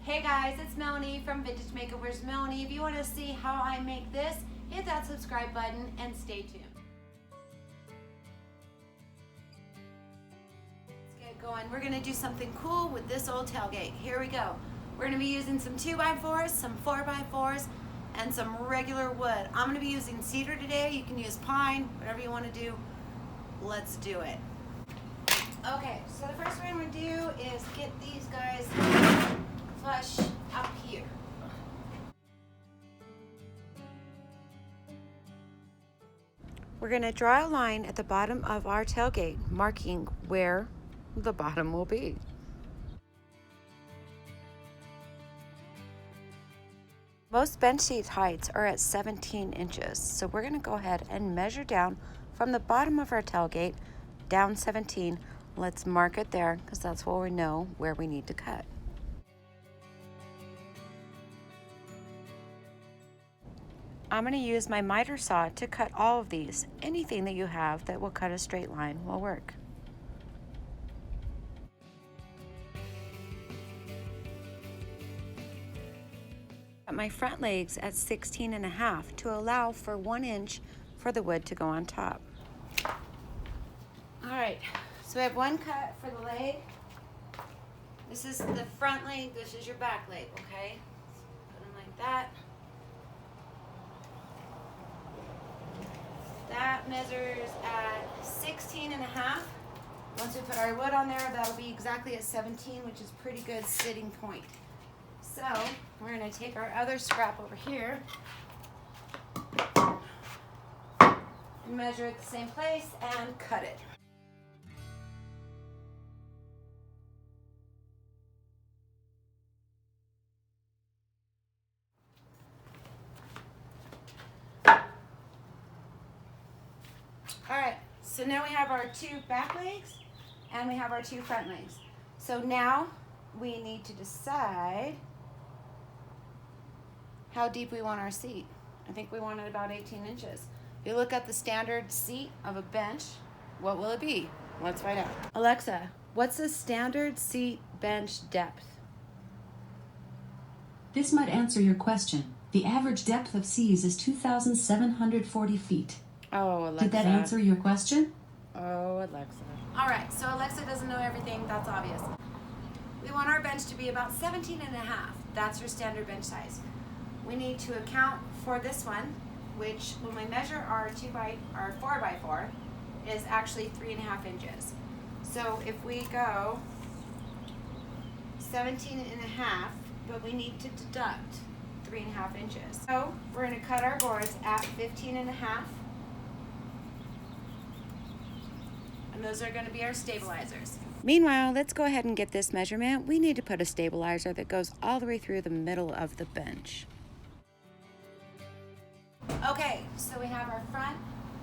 Hey guys, it's Melanie from Vintage Makeovers Melanie. If you want to see how I make this, hit that subscribe button and stay tuned. Let's get going. We're going to do something cool with this old tailgate. Here we go. We're going to be using some 2x4s, some 4x4s, and some regular wood. I'm going to be using cedar today. You can use pine, whatever you want to do. Let's do it. Okay, so the first thing we're going to do is get these guys flush up here. We're going to draw a line at the bottom of our tailgate, marking where the bottom will be. Most bench seat heights are at 17 inches, so we're going to go ahead and measure down from the bottom of our tailgate down 17. Let's mark it there because that's where we know where we need to cut. I'm going to use my miter saw to cut all of these. Anything that you have that will cut a straight line will work. Cut my front legs at 16.5 to allow for 1 inch for the wood to go on top. All right, so we have one cut for the leg. This is the front leg, this is your back leg, okay? Put them like that. That measures at 16.5. Once we put our wood on there, that'll be exactly at 17, which is pretty good sitting point. So we're gonna take our other scrap over here and measure at the same place and cut it. All right, so now we have our 2 back legs and we have our 2 front legs. So now we need to decide how deep we want our seat. I think we want it about 18 inches. If you look at the standard seat of a bench, what will it be? Let's find out. Alexa, what's the standard seat bench depth? This might answer your question. The average depth of seas is 2,740 feet. Oh, Alexa. Did that answer your question? Oh, Alexa. All right, so Alexa doesn't know everything, that's obvious. We want our bench to be about 17.5. That's your standard bench size. We need to account for this one, which when we measure our 4x4 is actually 3.5 inches. So if we go 17.5, but we need to deduct 3.5 inches. So we're gonna cut our boards at 15.5. And those are going to be our stabilizers. Meanwhile, let's go ahead and get this measurement. We need to put a stabilizer that goes all the way through the middle of the bench. Okay, so we have our front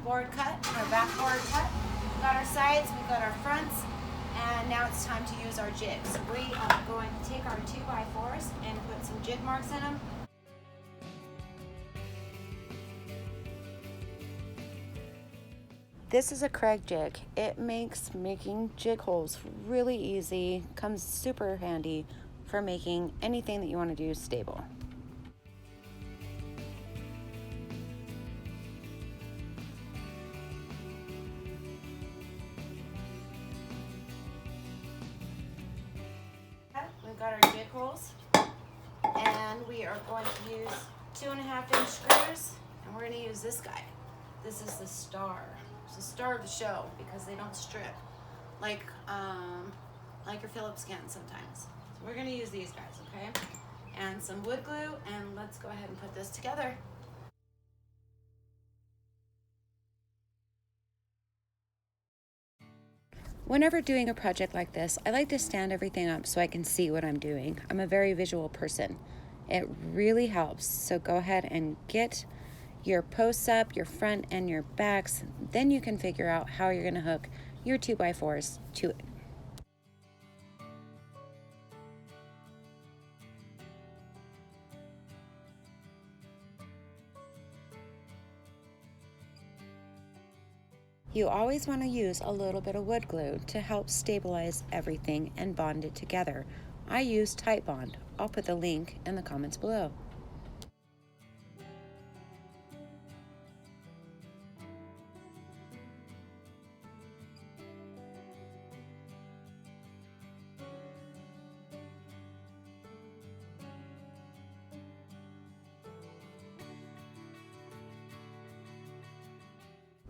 board cut, our back board cut. We got our sides, we got our fronts, and now it's time to use our jigs. We are going to take our 2x4s and put some jig marks in them. This is a Craig jig. It makes making jig holes really easy, comes super handy for making anything that you want to do stable. We've got our jig holes, and we are going to use 2.5-inch screws, and we're going to use this guy. This is the star. It's the star of the show because they don't strip like your Phillips can sometimes. So we're gonna use these guys, okay? And some wood glue, and let's go ahead and put this together. Whenever doing a project like this, I like to stand everything up so I can see what I'm doing. I'm a very visual person. It really helps. So go ahead and get your posts up, your front and your backs, then you can figure out how you're gonna hook your 2x4s to it. You always want to use a little bit of wood glue to help stabilize everything and bond it together. I use Titebond. I'll put the link in the comments below.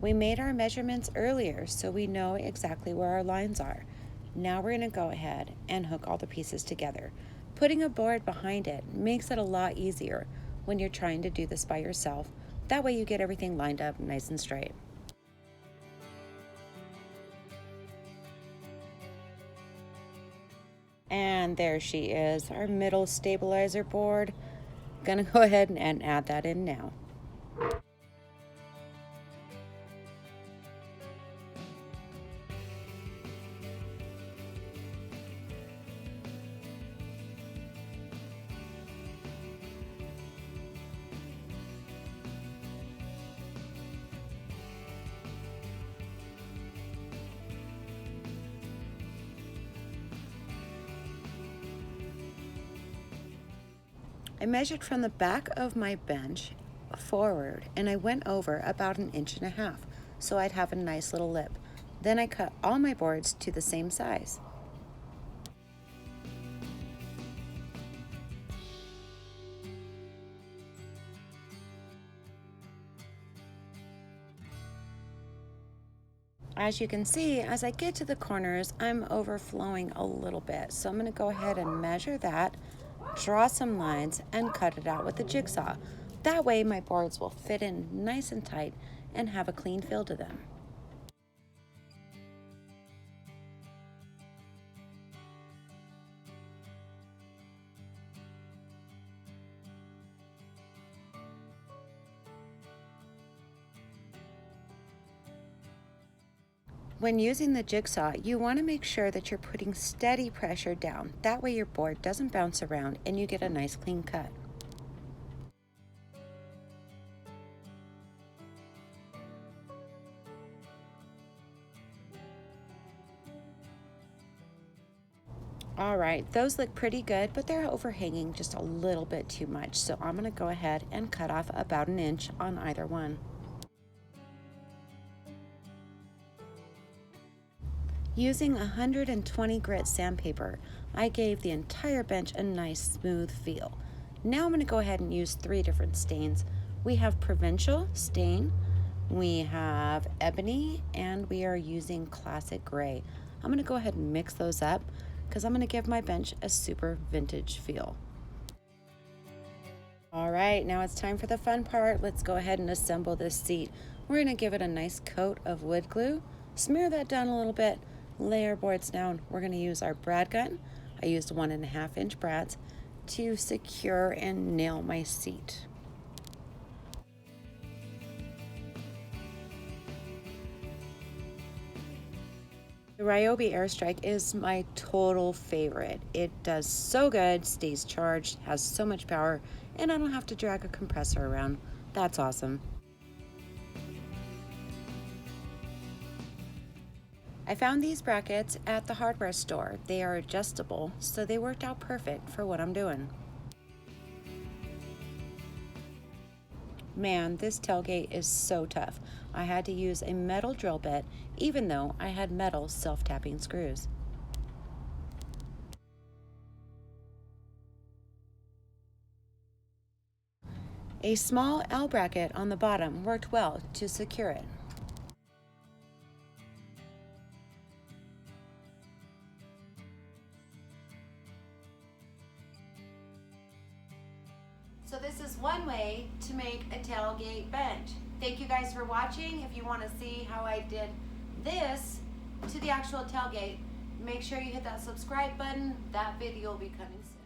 We made our measurements earlier, so we know exactly where our lines are. Now we're going to go ahead and hook all the pieces together. Putting a board behind it makes it a lot easier when you're trying to do this by yourself. That way you get everything lined up nice and straight. And there she is, our middle stabilizer board. Gonna go ahead and add that in now. I measured from the back of my bench forward, and I went over about 1.5 inches, so I'd have a nice little lip. Then I cut all my boards to the same size. As you can see, as I get to the corners, I'm overflowing a little bit, so I'm going to go ahead and measure that, draw some lines, and cut it out with the jigsaw. That way my boards will fit in nice and tight and have a clean feel to them. When using the jigsaw, you want to make sure that you're putting steady pressure down. That way your board doesn't bounce around and you get a nice clean cut. All right, those look pretty good, but they're overhanging just a little bit too much. So I'm going to go ahead and cut off about 1 inch on either one. Using 120 grit sandpaper, I gave the entire bench a nice smooth feel. Now I'm going to go ahead and use 3 different stains. We have Provincial stain, we have Ebony, and we are using Classic Gray. I'm going to go ahead and mix those up because I'm going to give my bench a super vintage feel. All right, now it's time for the fun part. Let's go ahead and assemble this seat. We're going to give it a nice coat of wood glue, smear that down a little bit, lay our boards down. We're going to use our brad gun. I used 1.5 inch brads to secure and nail my seat. The Ryobi Airstrike is my total favorite. It does so good, stays charged, has so much power, and I don't have to drag a compressor around. That's awesome. I found these brackets at the hardware store. They are adjustable, so they worked out perfect for what I'm doing. Man, this tailgate is so tough. I had to use a metal drill bit, even though I had metal self-tapping screws. A small L bracket on the bottom worked well to secure it. So this is one way to make a tailgate bench. Thank you guys for watching. If you want to see how I did this to the actual tailgate, make sure you hit that subscribe button. That video will be coming soon.